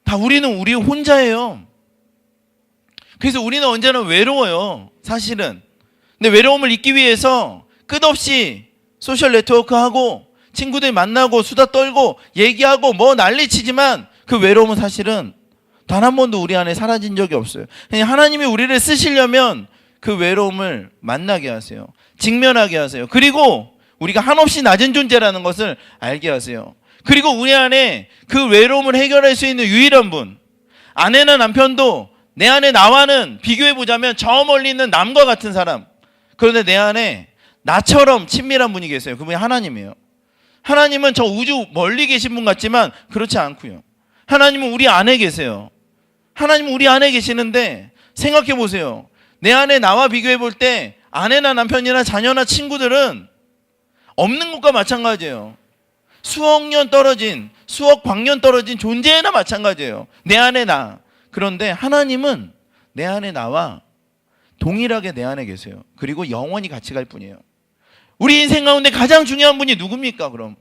S1: 다 우리는 우리 혼자예요. 그래서 우리는 언제나 외로워요, 사실은. 근데 외로움을 잊기 위해서 끝없이 소셜 네트워크하고 친구들 만나고 수다 떨고 얘기하고 뭐 난리치지만 그 외로움은 사실은 단 한 번도 우리 안에 사라진 적이 없어요. 하나님이 우리를 쓰시려면 그 외로움을 만나게 하세요. 직면하게 하세요. 그리고 우리가 한없이 낮은 존재라는 것을 알게 하세요. 그리고 우리 안에 그 외로움을 해결할 수 있는 유일한 분, 아내나 남편도 내 안에 나와는 비교해보자면 저 멀리 있는 남과 같은 사람, 그런데 내 안에 나처럼 친밀한 분이 계세요. 그분이 하나님이에요. 하나님은 저 우주 멀리 계신 분 같지만 그렇지 않고요. 하나님은 우리 안에 계세요. 하나님은 우리 안에 계시는데 생각해 보세요. 내 안에 나와 비교해 볼 때 아내나 남편이나 자녀나 친구들은 없는 것과 마찬가지예요. 수억 년 떨어진, 수억 광년 떨어진 존재나 마찬가지예요. 내 안에 나. 그런데 하나님은 내 안에 나와 동일하게 내 안에 계세요. 그리고 영원히 같이 갈 뿐이에요. 우리 인생 가운데 가장 중요한 분이 누굽니까, 그럼?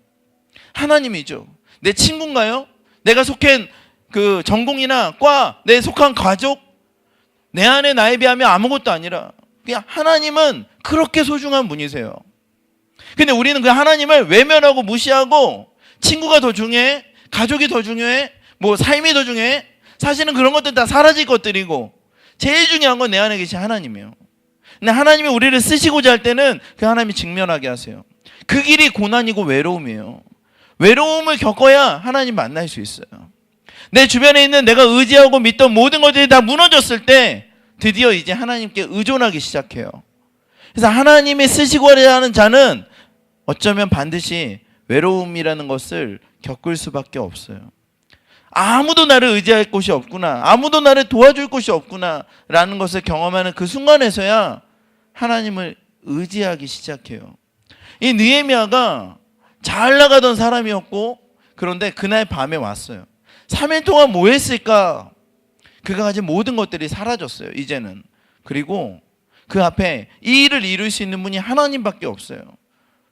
S1: 하나님이죠. 내 친구인가요? 내가 속한 그 전공이나 과, 내 속한 가족? 내 안에 나에 비하면 아무것도 아니라 그냥 하나님은 그렇게 소중한 분이세요. 근데 우리는 그 하나님을 외면하고 무시하고 친구가 더 중요해? 가족이 더 중요해? 뭐 삶이 더 중요해? 사실은 그런 것들 다 사라질 것들이고 제일 중요한 건 내 안에 계신 하나님이에요. 근데 하나님이 우리를 쓰시고자 할 때는 그 하나님이 직면하게 하세요. 그 길이 고난이고 외로움이에요. 외로움을 겪어야 하나님 만날 수 있어요. 내 주변에 있는 내가 의지하고 믿던 모든 것들이 다 무너졌을 때 드디어 이제 하나님께 의존하기 시작해요. 그래서 하나님이 쓰시고자 하는 자는 어쩌면 반드시 외로움이라는 것을 겪을 수밖에 없어요. 아무도 나를 의지할 곳이 없구나, 아무도 나를 도와줄 곳이 없구나 라는 것을 경험하는 그 순간에서야 하나님을 의지하기 시작해요. 이 느헤미야가 잘 나가던 사람이었고 그런데 그날 밤에 왔어요. 3일 동안 뭐 했을까? 그가 가진 모든 것들이 사라졌어요, 이제는. 그리고 그 앞에 이 일을 이룰 수 있는 분이 하나님밖에 없어요.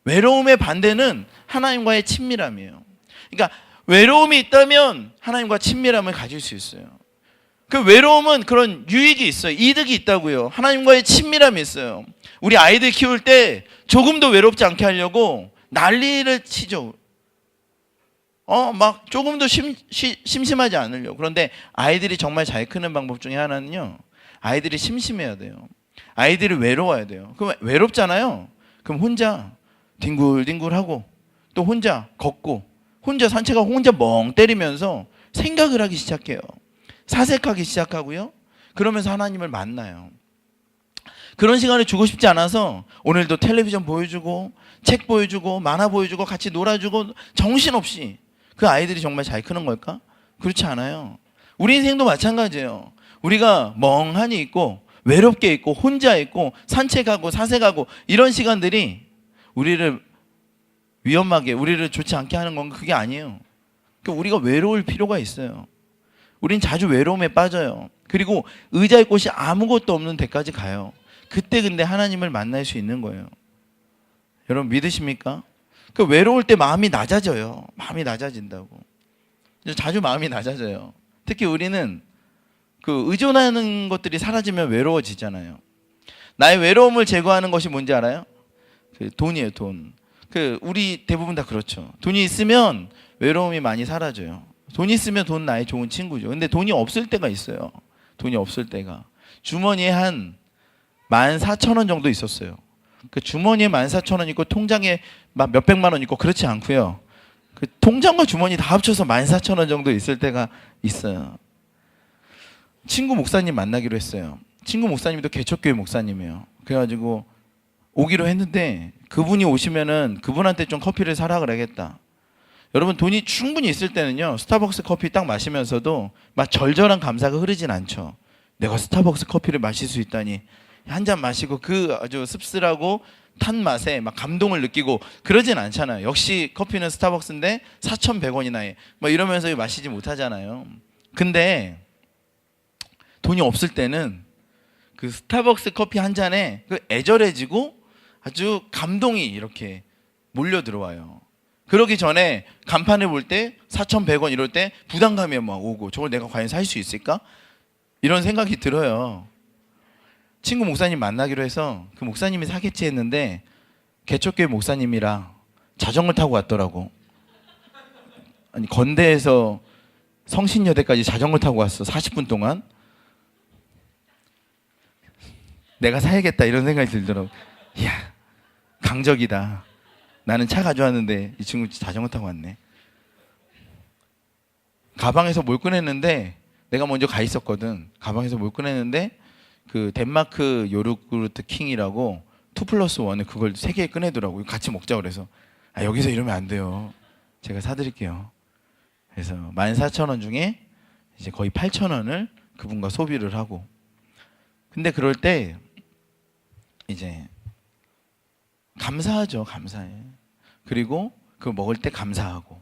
S1: 외로움의 반대는 하나님과의 친밀함이에요. 그러니까 외로움이 있다면 하나님과 친밀함을 가질 수 있어요. 그 외로움은 그런 유익이 있어요. 이득이 있다고요. 하나님과의 친밀함이 있어요. 우리 아이들 키울 때 조금도 외롭지 않게 하려고 난리를 치죠. 막 조금도 심심하지 않으려고. 그런데 아이들이 정말 잘 크는 방법 중에 하나는요, 아이들이 심심해야 돼요. 아이들이 외로워야 돼요. 그럼 외롭잖아요. 그럼 혼자 뒹굴뒹굴하고 또 혼자 걷고 혼자 산책하고 혼자 멍 때리면서 생각을 하기 시작해요. 사색하기 시작하고요. 그러면서 하나님을 만나요. 그런 시간을 주고 싶지 않아서 오늘도 텔레비전 보여주고 책 보여주고 만화 보여주고 같이 놀아주고 정신없이 그 아이들이 정말 잘 크는 걸까? 그렇지 않아요. 우리 인생도 마찬가지예요. 우리가 멍하니 있고 외롭게 있고 혼자 있고 산책하고 사색하고 이런 시간들이 우리를 위험하게, 우리를 좋지 않게 하는 건 그게 아니에요. 그러니까 우리가 외로울 필요가 있어요. 우린 자주 외로움에 빠져요. 그리고 의지할 곳이 아무것도 없는 데까지 가요. 그때 근데 하나님을 만날 수 있는 거예요. 여러분 믿으십니까? 그 외로울 때 마음이 낮아져요. 마음이 낮아진다고. 자주 마음이 낮아져요. 특히 우리는 그 의존하는 것들이 사라지면 외로워지잖아요. 나의 외로움을 제거하는 것이 뭔지 알아요? 그 돈이에요, 돈. 우리 대부분 다 그렇죠. 돈이 있으면 외로움이 많이 사라져요. 돈이 있으면 돈 나의 좋은 친구죠. 근데 돈이 없을 때가 있어요. 돈이 없을 때가. 주머니에 한 14,000원 정도 있었어요. 그 주머니에 14,000원 있고 통장에 막 몇백만 원 있고 그렇지 않고요. 그 통장과 주머니 다 합쳐서 14,000원 정도 있을 때가 있어요. 친구 목사님 만나기로 했어요. 친구 목사님도 개척교회 목사님이에요. 그래가지고 오기로 했는데 그분이 오시면은 그분한테 좀 커피를 사라 그래야겠다. 여러분 돈이 충분히 있을 때는요, 스타벅스 커피 딱 마시면서도 막 절절한 감사가 흐르진 않죠. 내가 스타벅스 커피를 마실 수 있다니. 한 잔 마시고 그 아주 씁쓸하고 탄 맛에 막 감동을 느끼고 그러진 않잖아요. 역시 커피는 스타벅스인데 4,100원이나 해. 막 이러면서 마시지 못하잖아요. 근데 돈이 없을 때는 그 스타벅스 커피 한 잔에 그 애절해지고 아주 감동이 이렇게 몰려 들어와요. 그러기 전에 간판을 볼 때 4,100원 이럴 때 부담감이 막 오고 저걸 내가 과연 살 수 있을까? 이런 생각이 들어요. 친구 목사님 만나기로 해서 그 목사님이 사겠지 했는데 개척교회 목사님이라 자전거 타고 왔더라고. 아니 건대에서 성신여대까지 자전거 타고 왔어. 40분 동안. 내가 사야겠다 이런 생각이 들더라고. 이야 강적이다. 나는 차 가져왔는데 이 친구 자전거 타고 왔네. 가방에서 뭘 꺼냈는데 내가 먼저 가 있었거든. 가방에서 뭘 꺼냈는데 그 덴마크 요르구르트 킹이라고 2+1을 그걸 3개 꺼내더라고. 같이 먹자 그래서 여기서 이러면 안 돼요. 제가 사드릴게요. 그래서 14,000원 중에 이제 거의 8,000원을 그분과 소비를 하고. 근데 그럴 때 이제 감사하죠. 감사해. 그리고 그걸 먹을 때 감사하고.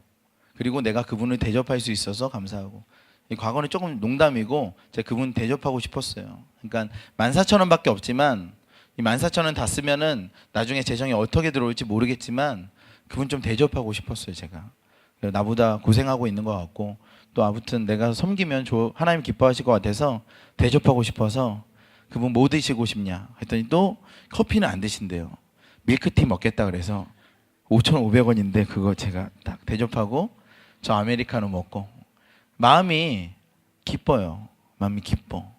S1: 그리고 내가 그분을 대접할 수 있어서 감사하고. 이 과거는 조금 농담이고 제가 그분 대접하고 싶었어요. 그러니까 14,000원밖에 없지만 이 14,000원 다 쓰면은 나중에 재정이 어떻게 들어올지 모르겠지만 그분 좀 대접하고 싶었어요. 제가 나보다 고생하고 있는 것 같고 또 아무튼 내가 섬기면 하나님 기뻐하실 것 같아서 대접하고 싶어서 그분 뭐 드시고 싶냐 했더니 또 커피는 안 드신대요. 밀크티 먹겠다 그래서 5,500원인데 그거 제가 딱 대접하고 저 아메리카노 먹고 마음이 기뻐요. 마음이 기뻐.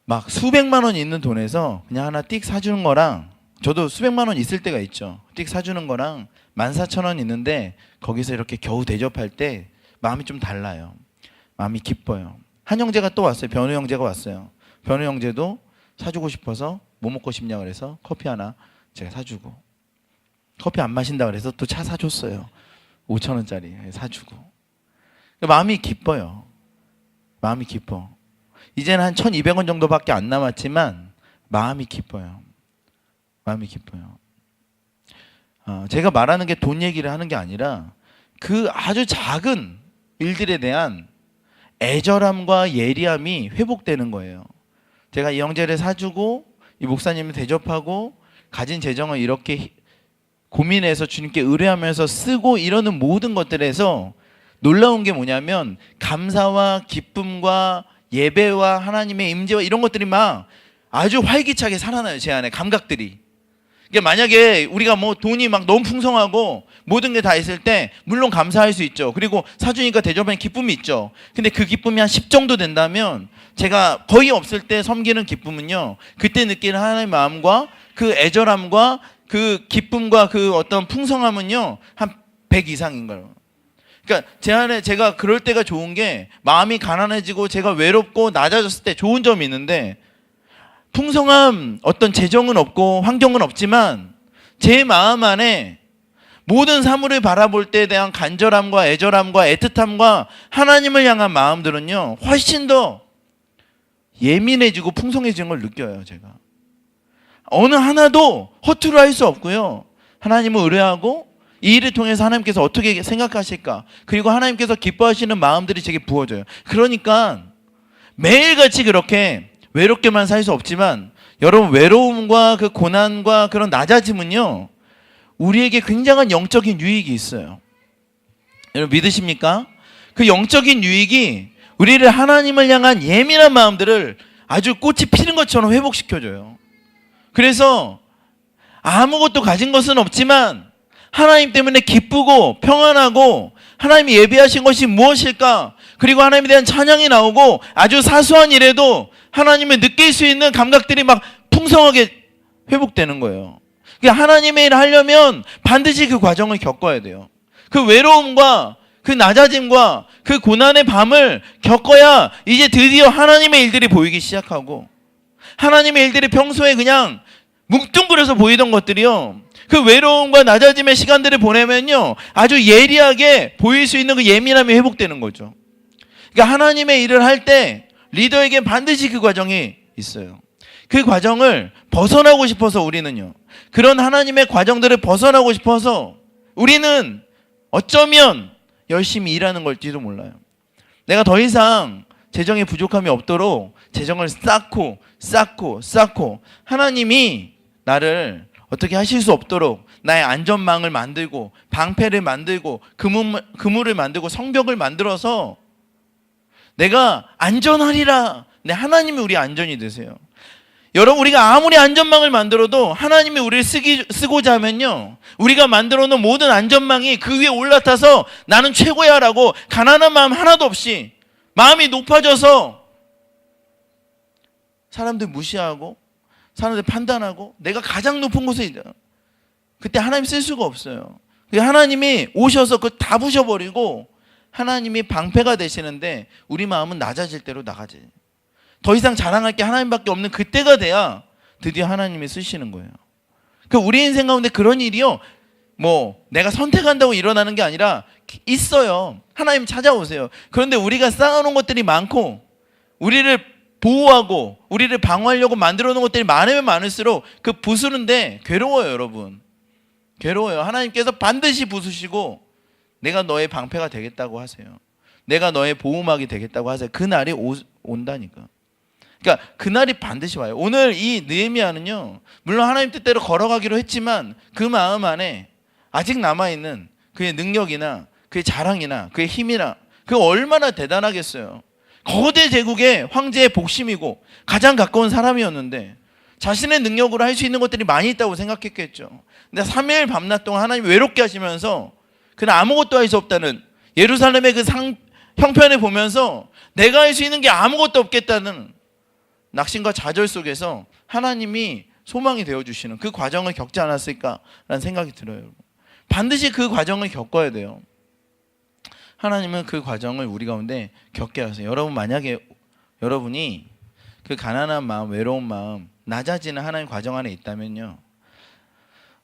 S1: 막 수백만 원 있는 돈에서 그냥 하나 띡 사주는 거랑 저도 수백만 원 있을 때가 있죠. 띡 사주는 거랑 14,000원 있는데 거기서 이렇게 겨우 대접할 때 마음이 좀 달라요. 마음이 기뻐요. 한 형제가 또 왔어요. 변우 형제가 왔어요. 변우 형제도 사주고 싶어서 뭐 먹고 싶냐 그래서 커피 하나 제가 사주고 커피 안 마신다 그래서 또 차 사줬어요. 5,000원짜리 사주고 마음이 기뻐요. 마음이 기뻐. 이제는 한 1,200원 정도밖에 안 남았지만 마음이 기뻐요. 마음이 기뻐요. 제가 말하는 게 돈 얘기를 하는 게 아니라 그 아주 작은 일들에 대한 애절함과 예리함이 회복되는 거예요. 제가 이 형제를 사주고 이 목사님을 대접하고 가진 재정을 이렇게 고민해서 주님께 의뢰하면서 쓰고 이러는 모든 것들에서 놀라운 게 뭐냐면 감사와 기쁨과 예배와 하나님의 임재와 이런 것들이 막 아주 활기차게 살아나요. 제 안에 감각들이. 그러니까 만약에 우리가 뭐 돈이 막 너무 풍성하고 모든 게 다 있을 때 물론 감사할 수 있죠. 그리고 사주니까 대접하는 기쁨이 있죠. 근데 그 기쁨이 한 10 정도 된다면 제가 거의 없을 때 섬기는 기쁨은요. 그때 느끼는 하나님의 마음과 그 애절함과 그 기쁨과 그 어떤 풍성함은요. 한 100 이상인 거예요. 그러니까 제 안에 제가 그럴 때가 좋은 게 마음이 가난해지고 제가 외롭고 낮아졌을 때 좋은 점이 있는데 풍성함 어떤 재정은 없고 환경은 없지만 제 마음 안에 모든 사물을 바라볼 때에 대한 간절함과 애절함과 애틋함과 하나님을 향한 마음들은요 훨씬 더 예민해지고 풍성해지는 걸 느껴요. 제가 어느 하나도 허투루 할 수 없고요. 하나님을 의뢰하고 이 일을 통해서 하나님께서 어떻게 생각하실까 그리고 하나님께서 기뻐하시는 마음들이 제게 부어져요. 그러니까 매일같이 그렇게 외롭게만 살 수 없지만 여러분 외로움과 그 고난과 그런 낮아짐은요 우리에게 굉장한 영적인 유익이 있어요. 여러분 믿으십니까? 그 영적인 유익이 우리를 하나님을 향한 예민한 마음들을 아주 꽃이 피는 것처럼 회복시켜줘요. 그래서 아무것도 가진 것은 없지만 하나님 때문에 기쁘고 평안하고 하나님이 예비하신 것이 무엇일까? 그리고 하나님에 대한 찬양이 나오고 아주 사소한 일에도 하나님을 느낄 수 있는 감각들이 막 풍성하게 회복되는 거예요. 그러니까 하나님의 일을 하려면 반드시 그 과정을 겪어야 돼요. 그 외로움과 그 낮아짐과 그 고난의 밤을 겪어야 이제 드디어 하나님의 일들이 보이기 시작하고 하나님의 일들이 평소에 그냥 뭉뚱그려서 보이던 것들이요. 그 외로움과 낮아짐의 시간들을 보내면요. 아주 예리하게 보일 수 있는 그 예민함이 회복되는 거죠. 그러니까 하나님의 일을 할 때 리더에게 반드시 그 과정이 있어요. 그 과정을 벗어나고 싶어서 우리는요. 그런 하나님의 과정들을 벗어나고 싶어서 우리는 어쩌면 열심히 일하는 걸지도 몰라요. 내가 더 이상 재정에 부족함이 없도록 재정을 쌓고 하나님이 나를 어떻게 하실 수 없도록 나의 안전망을 만들고 방패를 만들고 그물을 만들고 성벽을 만들어서 내가 안전하리라. 네, 하나님이 우리 안전이 되세요. 여러분, 우리가 아무리 안전망을 만들어도 하나님이 우리를 쓰고자 하면요, 우리가 만들어 놓은 모든 안전망이 그 위에 올라타서 나는 최고야 라고 가난한 마음 하나도 없이 마음이 높아져서 사람들 무시하고 사람들 판단하고 내가 가장 높은 곳에 있다. 그때 하나님 쓸 수가 없어요. 하나님이 오셔서 그거 다 부셔버리고 하나님이 방패가 되시는데 우리 마음은 낮아질 대로 나가지. 더 이상 자랑할 게 하나님밖에 없는 그때가 돼야 드디어 하나님이 쓰시는 거예요. 우리 인생 가운데 그런 일이요, 내가 선택한다고 일어나는 게 아니라 있어요. 하나님 찾아오세요. 그런데 우리가 쌓아놓은 것들이 많고 우리를 보호하고 우리를 방어하려고 만들어 놓은 것들이 많으면 많을수록 그 부수는데 괴로워요. 여러분, 괴로워요. 하나님께서 반드시 부수시고 내가 너의 방패가 되겠다고 하세요. 내가 너의 보호막이 되겠다고 하세요. 그날이 온다니까. 그러니까 그날이 반드시 와요. 오늘 이 느헤미야는요, 물론 하나님 뜻대로 걸어가기로 했지만 그 마음 안에 아직 남아있는 그의 능력이나 그의 자랑이나 그의 힘이나 그가 얼마나 대단하겠어요. 거대 제국의 황제의 복심이고 가장 가까운 사람이었는데 자신의 능력으로 할 수 있는 것들이 많이 있다고 생각했겠죠. 근데 3일 밤낮 동안 하나님 외롭게 하시면서 그는 아무것도 할 수 없다는, 예루살렘의 그 형편을 보면서 내가 할 수 있는 게 아무것도 없겠다는 낙심과 좌절 속에서 하나님이 소망이 되어주시는 그 과정을 겪지 않았을까라는 생각이 들어요. 반드시 그 과정을 겪어야 돼요. 하나님은 그 과정을 우리 가운데 겪게 하세요. 여러분, 만약에 여러분이 그 가난한 마음, 외로운 마음, 낮아지는 하나님 과정 안에 있다면요,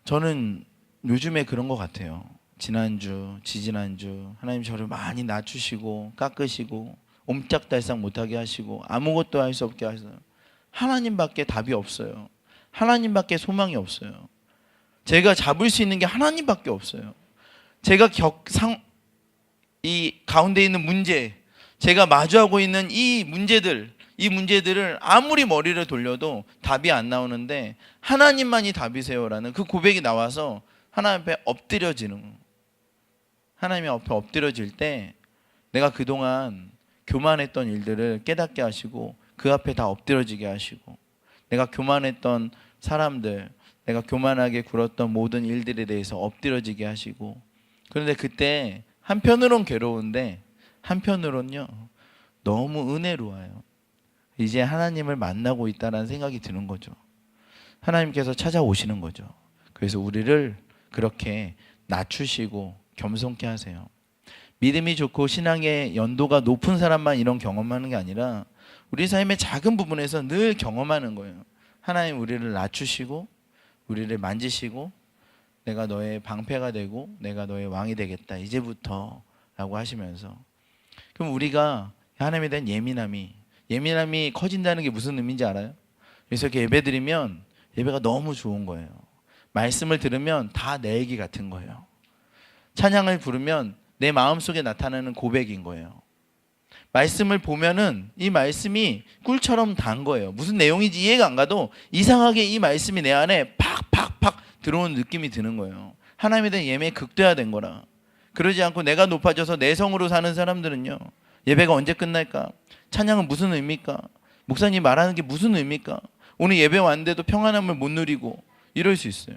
S1: 저는 요즘에 그런 것 같아요. 지난주, 지지난주 하나님 저를 많이 낮추시고 깎으시고 옴짝달싹 못하게 하시고 아무것도 할 수 없게 하셔서 하나님밖에 답이 없어요. 하나님밖에 소망이 없어요. 제가 잡을 수 있는 게 하나님밖에 없어요. 제가 이 가운데 있는 문제, 제가 마주하고 있는 이 문제들을 아무리 머리를 돌려도 답이 안 나오는데 하나님만이 답이세요라는 그 고백이 나와서 하나님 앞에 엎드려지는 거예요. 하나님 앞에 엎드려질 때 내가 그동안 교만했던 일들을 깨닫게 하시고 그 앞에 다 엎드려지게 하시고, 내가 교만했던 사람들, 내가 교만하게 굴었던 모든 일들에 대해서 엎드려지게 하시고, 그런데 그때 한편으론 괴로운데 한편으론요, 너무 은혜로워요. 이제 하나님을 만나고 있다는 생각이 드는 거죠. 하나님께서 찾아오시는 거죠. 그래서 우리를 그렇게 낮추시고 겸손케 하세요. 믿음이 좋고 신앙의 연도가 높은 사람만 이런 경험하는 게 아니라 우리 삶의 작은 부분에서 늘 경험하는 거예요. 하나님 우리를 낮추시고 우리를 만지시고 내가 너의 방패가 되고 내가 너의 왕이 되겠다 이제부터 라고 하시면서, 그럼 우리가 하나님에 대한 예민함이 커진다는 게 무슨 의미인지 알아요? 그래서 이렇게 예배 드리면 예배가 너무 좋은 거예요. 말씀을 들으면 다 내 얘기 같은 거예요. 찬양을 부르면 내 마음속에 나타나는 고백인 거예요. 말씀을 보면은 이 말씀이 꿀처럼 단 거예요. 무슨 내용인지 이해가 안 가도 이상하게 이 말씀이 내 안에 팍팍팍 들어오는 느낌이 드는 거예요. 하나님에 대한 예매에 극대화된 거라. 그러지 않고 내가 높아져서 내 성으로 사는 사람들은요, 예배가 언제 끝날까? 찬양은 무슨 의미일까? 목사님 말하는 게 무슨 의미일까? 오늘 예배 왔는데도 평안함을 못 누리고 이럴 수 있어요.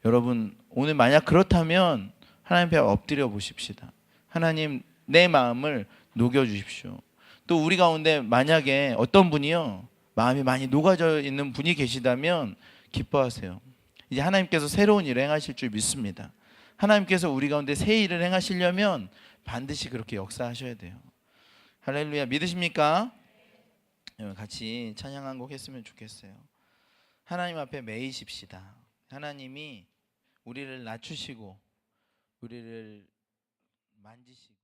S1: 여러분, 오늘 만약 그렇다면 하나님 앞에 엎드려 보십시다. 하나님, 내 마음을 녹여주십시오. 또 우리 가운데 만약에 어떤 분이요, 마음이 많이 녹아져 있는 분이 계시다면 기뻐하세요. 이제 하나님께서 새로운 일을 행하실 줄 믿습니다. 하나님께서 우리 가운데 새 일을 행하시려면 반드시 그렇게 역사하셔야 돼요. 할렐루야, 믿으십니까? 같이 찬양 한 곡 했으면 좋겠어요. 하나님 앞에 매이십시다. 하나님이 우리를 낮추시고 우리를 만지시고